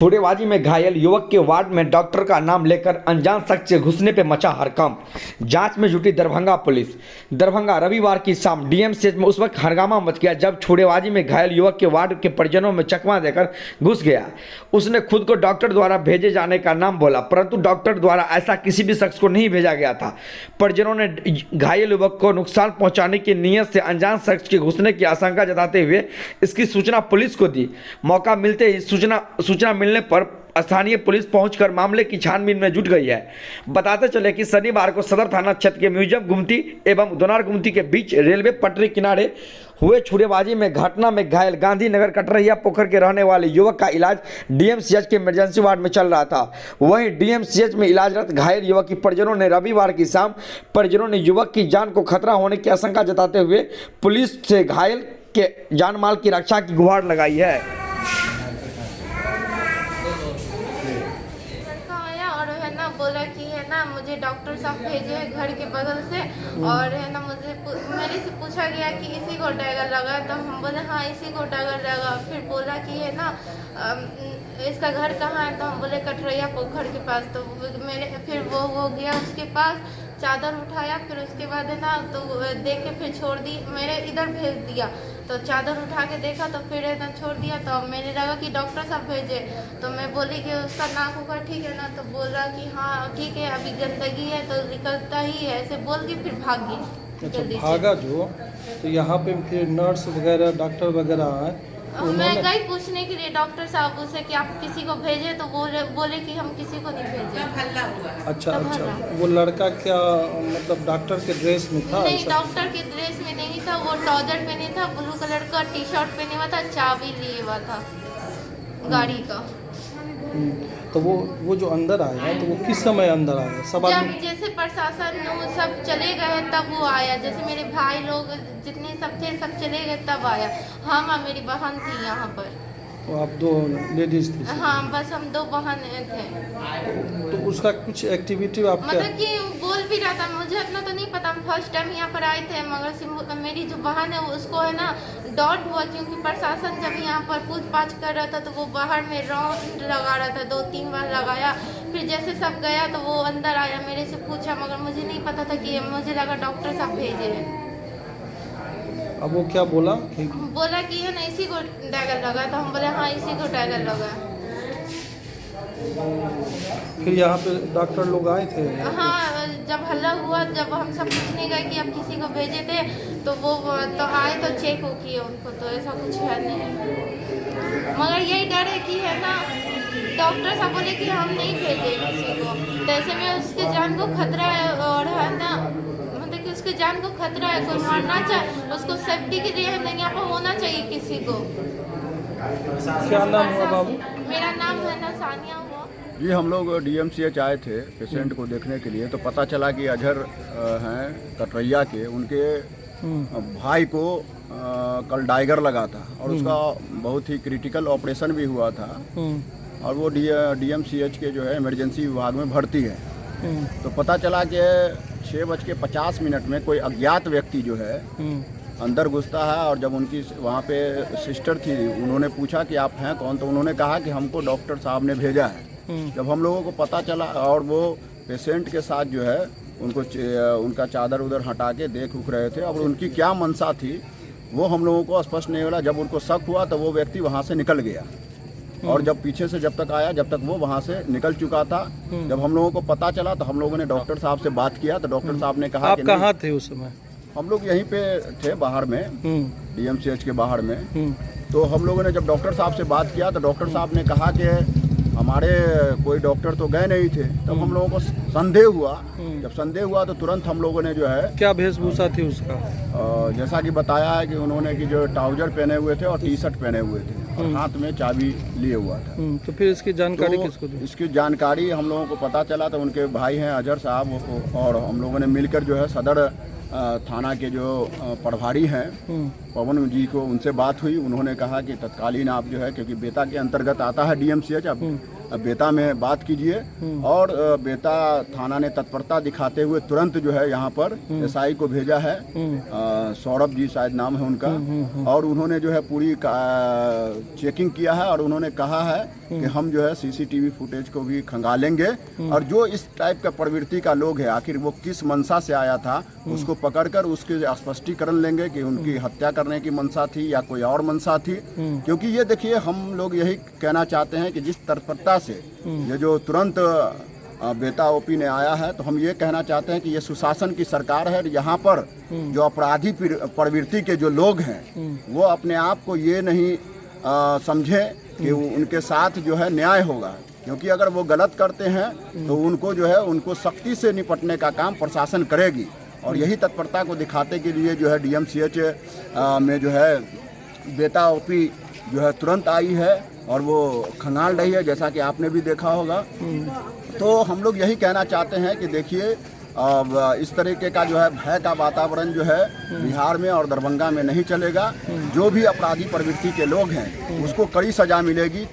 छोरेबाजी में घायल युवक के वार्ड में डॉक्टर का नाम लेकर अनजान शख्स से घुसने पे मचा हड़कंप। जांच में जुटी दरभंगा पुलिस। दरभंगा रविवार की शाम डीएमसीएच में उस वक्त हंगामा मच गया जब छोरेबाजी में घायल युवक के वार्ड के परिजनों में चकमा देकर घुस गया। उसने खुद को डॉक्टर द्वारा भेजे जाने का नाम बोला, परंतु डॉक्टर द्वारा ऐसा किसी भी शख्स को नहीं भेजा गया था। परिजनों ने घायल युवक को नुकसान पहुंचाने की नीयत से अनजान शख्स के घुसने की आशंका जताते हुए इसकी सूचना पुलिस को दी। मौका मिलते ही सूचना मिलने पर स्थानीय पुलिस पहुंचकर मामले की छानबीन में जुट गई है। बताते चले कि शनिवार को सदर थाना क्षेत्र के म्यूजियम गुमती एवं दोनार गुमती के बीच रेलवे पटरी किनारे हुए छुरेबाजी में घटना में घायल गांधीनगर कटरैया पोखर के रहने वाले युवक का इलाज डीएमसीएच के इमरजेंसी वार्ड में चल रहा था। वहीं डीएमसीएच में इलाजरत घायल युवक की परिजनों ने रविवार की शाम युवक की जान को खतरा होने की आशंका जताते हुए पुलिस से घायल के जान माल की रक्षा की गुहार लगाई है। बोला कि है ना मुझे डॉक्टर साहब भेजे हैं घर के बगल से, और है ना मेरे से पूछा गया कि इसी को डैगर लगा, तो हम बोले हाँ इसी को डैगर लगा। फिर बोला कि है ना इसका घर कहाँ है, तो हम बोले कटरैया पोखर के पास। तो फिर वो गया उसके पास, चादर उठाया, फिर उसके बाद है ना तो देख के फिर छोड़ दी, मेरे इधर भेज दिया। तो चादर उठा के देखा तो फिर है ना छोड़ दिया। तो मैंने लगा कि डॉक्टर साहब भेजे, तो मैं बोली कि उसका नाक होगा ठीक है ना, तो बोल रहा कि हाँ ठीक है अभी गंदगी है तो निकलता ही है, ऐसे बोल के फिर भाग गई। अच्छा भागा जो, तो यहाँ पे फिर नर्स वगैरह डॉक्टर वगैरह आए? मैं गई पूछने के लिए डॉक्टर साहब से कि आप किसी को भेजे, तो बोले कि हम किसी को नहीं भेजे। अच्छा, वो लड़का क्या मतलब डॉक्टर के ड्रेस में था? नहीं, डॉक्टर के ड्रेस में नहीं था, वो ट्राउजर पहने था, ब्लू कलर का टी शर्ट पहने हुआ था, चाबी लिए हुआ था गाड़ी का। तो वो जो अंदर आया तो वो किस समय अंदर आया? जब जैसे प्रशासन सब चले गए तब वो आया, जैसे मेरे भाई लोग जितने सब थे सब चले गए तब आया। हम और मेरी बहन थी यहाँ पर। तो आप दो लेडीज थी? हाँ बस हम दो बहन थे। तो उसका कुछ एक्टिविटी आप मतलब कि बोल भी रहा था, मुझे इतना तो नहीं पता, हम फर्स्ट टाइम यहाँ पर आए थे। मगर मेरी जो बहन है उसको है ना डाउट हुआ, क्योंकि प्रशासन जब यहाँ पर पूछताछ कर रहा था तो वो बाहर में राउंड लगा रहा था, 2-3 बार लगाया। फिर जैसे सब गया तो वो अंदर आया, मेरे से पूछा, मगर मुझे नहीं पता था कि मुझे लगा डॉक्टर साहब भेजे हैं। अब वो क्या बोला? बोला कि है ना इसी को डैगर लगा, तो हम बोले हाँ इसी को डैगर लगा। फिर यहाँ पे डॉक्टर लोग आए थे? हाँ, जब हल्ला हुआ, जब हम सब पूछने गए कि आप किसी को भेजे थे, तो वो तो आए तो चेक हो किए उनको, तो ऐसा कुछ है नहीं। मगर यही डर है कि है ना डॉक्टर साहब बोले कि हम नहीं भेजे किसी को, तो ऐसे में उसके जान को खतरा है, और है ना मतलब कि उसके जान को खतरा है, कोई मारना चाहे उसको सेफ्टी के लिए है ना यहाँ पर होना चाहिए किसी को। क्या नाम हुआ बाबू? मेरा नाम है ना सानिया हुआ। जी, हम लोग डीएमसीएच आए थे पेशेंट को देखने के लिए, तो पता चला कि अजहर हैं कटरैया के, उनके भाई को कल डाइगर लगा था और उसका बहुत ही क्रिटिकल ऑपरेशन भी हुआ था, और वो डीएमसीएच के जो है इमरजेंसी विभाग में भर्ती है। तो पता चला कि 6:50 में कोई अज्ञात व्यक्ति जो है अंदर घुसता है, और जब उनकी वहाँ पे सिस्टर थी उन्होंने पूछा कि आप हैं कौन, तो उन्होंने कहा कि हमको डॉक्टर साहब ने भेजा है। जब हम लोगों को पता चला, और वो पेशेंट के साथ जो है उनको उनका चादर उधर हटा के देख उख रहे थे, और उनकी क्या मंशा थी वो हम लोगों को स्पष्ट नहीं मिला। जब उनको शक हुआ तो वो व्यक्ति वहाँ से निकल गया, और जब पीछे से जब तक आया जब तक वो वहाँ से निकल चुका था। जब हम लोगों को पता चला तो हम लोगों ने डॉक्टर साहब से बात किया, तो डॉक्टर साहब ने कहा आप कहाँ थे उस समय? हम लोग यहीं पे थे बाहर में, डीएमसीएच के बाहर में। तो हम लोगों ने जब डॉक्टर साहब से बात किया तो डॉक्टर साहब ने कहा कि हमारे कोई डॉक्टर तो गए नहीं थे। तब हम लोगों को संदेह हुआ। जब संदेह हुआ तो तुरंत हम लोगों ने जो है, क्या वेशभूषा थी उसका? जैसा कि बताया है कि उन्होंने कि जो ट्राउजर पहने हुए थे और टी-शर्ट पहने हुए थे, और हाथ में चाबी लिए हुआ था। तो फिर इसकी जानकारी किसको दी? इसकी जानकारी हम लोगों को पता चला तो उनके भाई हैं अजहर साहब, और हम लोगों ने मिलकर जो है सदर थाना के जो प्रभारी हैं पवन जी को, उनसे बात हुई। उन्होंने कहा कि तत्कालीन आप जो है, क्योंकि बेता के अंतर्गत आता है डीएमसीएच, अब बेता में बात कीजिए। और बेता थाना ने तत्परता दिखाते हुए तुरंत जो है यहाँ पर एसआई को भेजा है। सौरभ जी शायद नाम है उनका। और उन्होंने जो है पूरी चेकिंग किया है और उन्होंने कहा है कि हम जो है सीसीटीवी फुटेज को भी खंगालेंगे और जो इस टाइप का प्रवृत्ति का लोग है, आखिर वो किस मंशा से आया था, उसको पकड़कर उसके स्पष्टीकरण लेंगे कि उनकी हत्या करने की मंशा थी या कोई और मंशा थी। क्योंकि ये देखिए, हम लोग यही कहना चाहते हैं कि जिस तत्परता से ये जो तुरंत बेता ओपी ने आया है, तो हम ये कहना चाहते हैं कि ये सुशासन की सरकार है। यहाँ पर जो अपराधी प्रवृत्ति के जो लोग हैं वो अपने आप को ये नहीं समझे कि उनके साथ जो है न्याय होगा, क्योंकि अगर वो गलत करते हैं तो उनको जो है उनको सख्ती से निपटने का काम प्रशासन करेगी। और यही तत्परता को दिखाते के लिए जो है डीएमसीएच में जो है बेता ओपी जो है तुरंत आई है और वो खंगाल रही है, जैसा कि आपने भी देखा होगा। तो हम लोग यही कहना चाहते हैं कि देखिए, इस तरीके का जो है भय का वातावरण जो है बिहार में और दरभंगा में नहीं चलेगा। जो भी अपराधी प्रवृत्ति के लोग हैं उसको कड़ी सजा मिलेगी।